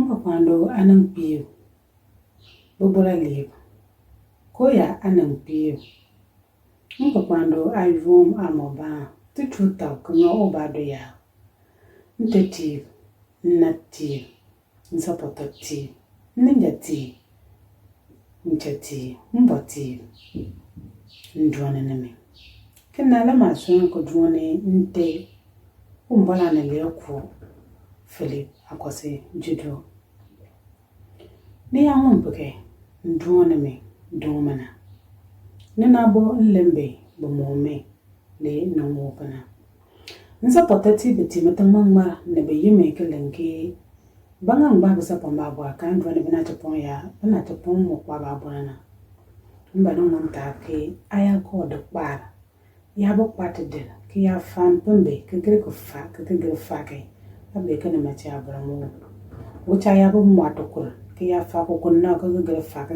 Quando anang pio, bobola livo, coia anang pio. Quando I roam amoba, the truth of no obadoya. Ntative, native, nsupportative, ninjative, nchative, mbotive, ndroneneme. Kenala masun ko drone nte umbola na leoku Philip akwase judo. Ni ya mumpuke ndroneme domana. Nenabo nlembe bomome le nomopana. Nsupportative timetamangma ne be yime kelenke bangang ba bisa pamba kan drone bina tepon ya bina tepon mo kwa ba bona. Mba no monta ke aya ko de kwara. Ya bo kwate de ke ya fan pembe ke gre ko fa ke gre fa ke abe ke ne machi abramo. Ucha ya bo mo atokul ke ya fa ko kunna ke gre fa ke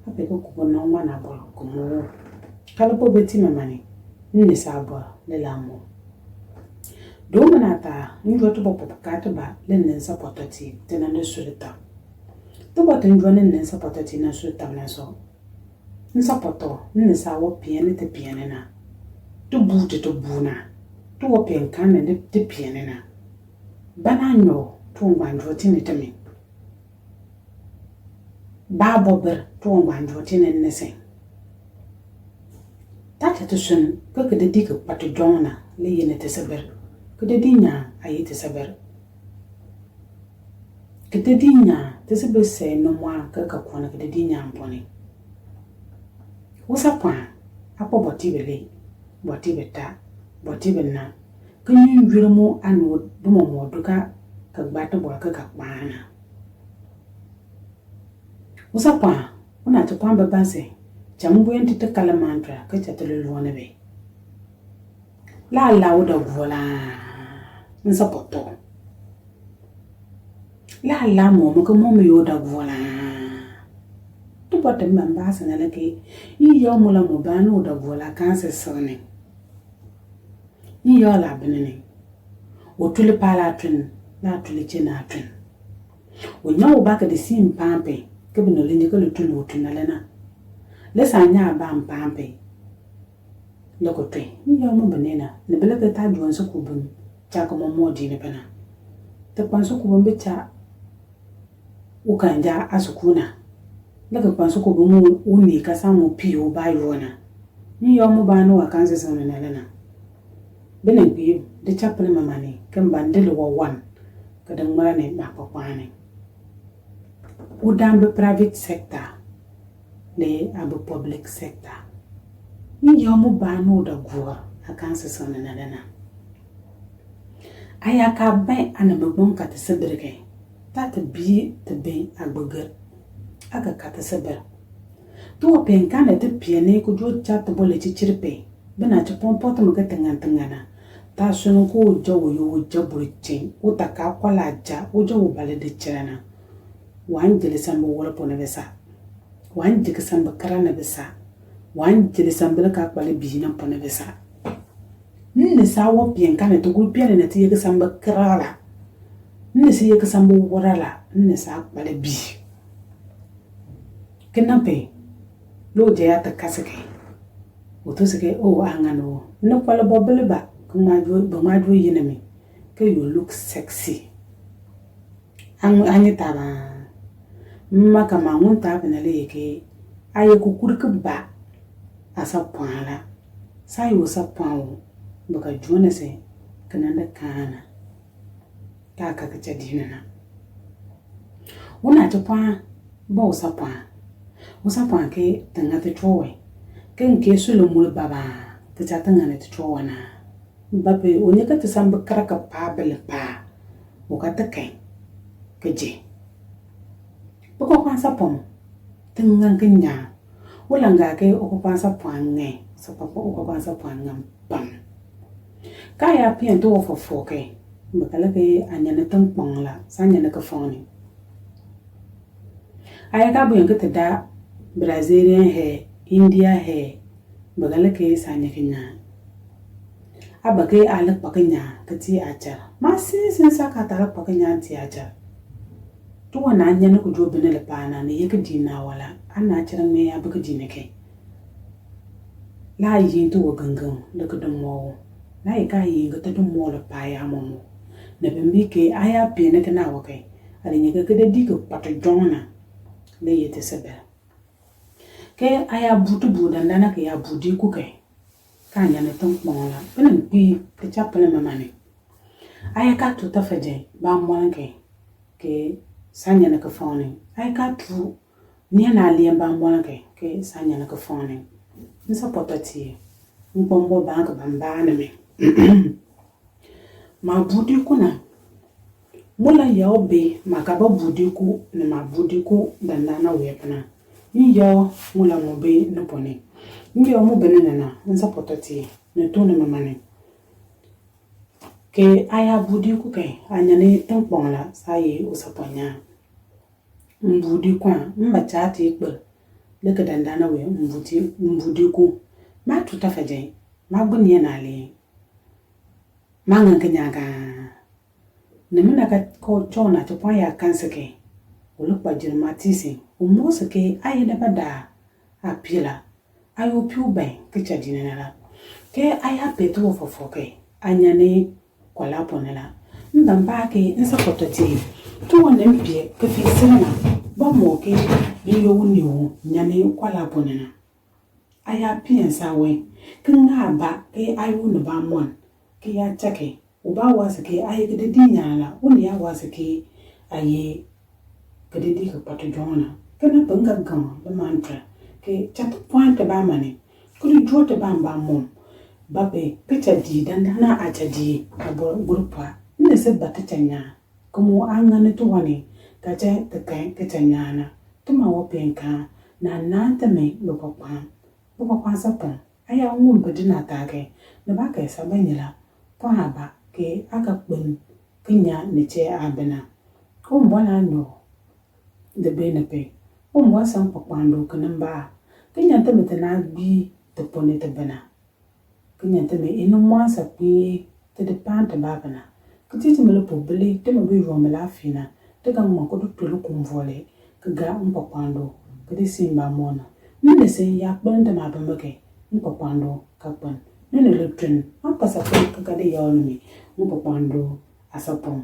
abe ko kunna ma na bo ko mo. Kala bo beti mamani ni sabo le lamo. Dominata, you wrote about Pocataba, Lennon supportative, then under Sulita. The button running and supported in a sultanaso. In supporto, in the sour piano the pianina. To boot it to Buna. To open can and the pianina. Banano, to one routine it to me. Barbobber, to one routine and nothing. That at soon, cook the dick but to Jona, lay in it as a bed. Kededinya ayete saber. Kededinya tesebe se no mwa kaka kwana kededinya mponi. Usapwa apo botibele, botibeta, botibena. Kanyu njurimo anu dumo moduka kagbata bwa kaka kwana. Usapwa una tupamba base chambu yenti tekala mantra kachatele luonebe. La lauda vola. Nsapoto. La momo ko momo yoda vola. Tu bote mbasa na leke iyo mula mobano da vola kanse sone. Iyo la benene. O tuli pala twin, la tuli chena twin. O nyawo baka de sim pampe, ke bino linje ko tuli o twin alena. Lesa nya ba mpampe. Loko twin. Iyo mo benena, ne beleke ta juan so kubun. Chako momodi ne pena. Te kwanso kubumbe cha ukanja asukuna. Laka kwanso kubumu uni kasamu piyo bayona. Ni yomu bano wakanze zone na lena. Bene piyo de chapele mamani kembandele wa wan kadang marane bakpakwane. Udambe private sector le abu public sector. Ni yomu bano da guwa akanze zone na lena. Ayaka bay anababon kata sabirge. Tata bi te bay agboger. Aga kata sabir. Tuwa penkane te piane ko jo chata bole chichirpe. Bena chapon pota mga tengana. Ta sunu ko ujo ujo buriching. Utaka kwa laja ujo ubale de chirana. Wanjili samba wala pona besa. Wanjili samba karana besa. Wanjili samba laka kwa le bijina pona besa. Nne sawo penkane to gulpiane na tiye samba krala. Nne siye samba warala. Nne sa kwa le bi. Kenape, lo jayata kasake. Utosake o angano. No kwala bobele ba. Kumadwo yinemi. Ke you look sexy. Anye taba. Mma kama ngunta penale yeke. Aye kukurike ba. Asa pwala. Sayo sa pwawo. Baka jona se. Kananda kana. Kaka kachadina na. Una chupwa. Ba usapwa. Usapwa ke tangate chowe. Ke nke sulu mulu baba. Kachatangane chowe na. Bape unyeka tisamba karaka pa bele pa. Ukata kai. Keje. Bako kwa sapom. Tengang kenya. Ulanga ke ukukwa sapwa nge. Sapapo ukukwa sapwa ngam pam. Kaya pia ndo ofo ke. Bakala ke anyane tangpong la. Sanyane ka foni. Ayaka bu yanka tada Brazilian hair, India hair, bagala ke sanya kenya. Abage alak pakenya kati acha. Masin sa katala pakenya ti acha. to wana anya na ku jo bene le pana ne yeke dina wala ana chira me ya buka dine ke la yin to gangan le ku mo na ka yin ga to mo le pa ya mo na be mi ke aya pe ne kana wa ke ali ne ga de di ko pato jona le yete sebe ke aya butu buda ndana ke ya budi ku ke ka nya ne ton la benen pi ke chapele mamane aya ka to ta faje ba mo ke sanya na ka fone aya ka tu ni na liyan ba mo ke sanya na ka fone nsa potati mbombo ba ka bamba na me ma budi ku na mula ya obe makaba budiku na mabudiku dandana wepna iyo mula mobe no pone iyo mo benena na nsa pototi ne to ne mamane ke aya budiku ke anyane tampona saye usaponya mbudiku mba chati ikpe leke dandana we mbudiku ma tuta faje ma bunye na le mangan kenyaga Nemina ka ko chona to pa ya kansake ulukpa jirmatisi umosake ayeda bada apila ayo piube kicha jinela ke aya peto fofoke anyane kwala ponela ndamba ke nsa pototi to wona mpie ke fisena ba mo ke biyo wuniwo nyane kwala ponela aya piensa we kinga ba ke ayo no ba mon ke ya chake uba wasake aye gede nyala uni ya wasake aye gede di ko pato jona kana banga gan ba mantra ke chat point ba mane kuri drote ba mom babe picha di dandana acha di abo grupa ne se batanya como angane to wani kaje te kai ketanya na tuma wo penka na nanta me lo papa sapon aya ngum bedina tage ne ba kai sabanyela pa ba ke aka kpen kenya ne che abena ko mbona no de benepe o mwa san pakwando kanamba kenya te metana bi te pone te bena kenya te me inu mwa sa pi te de pante babana kititi mele pobele te me bi romela fina te ga mwa ko to lu kumvole kaga mpakwando kede simba mona nne se ya kpende ma bamake mpakwando kakpan nene le tren ampasa ko kakade yaonmi mpakwando asapon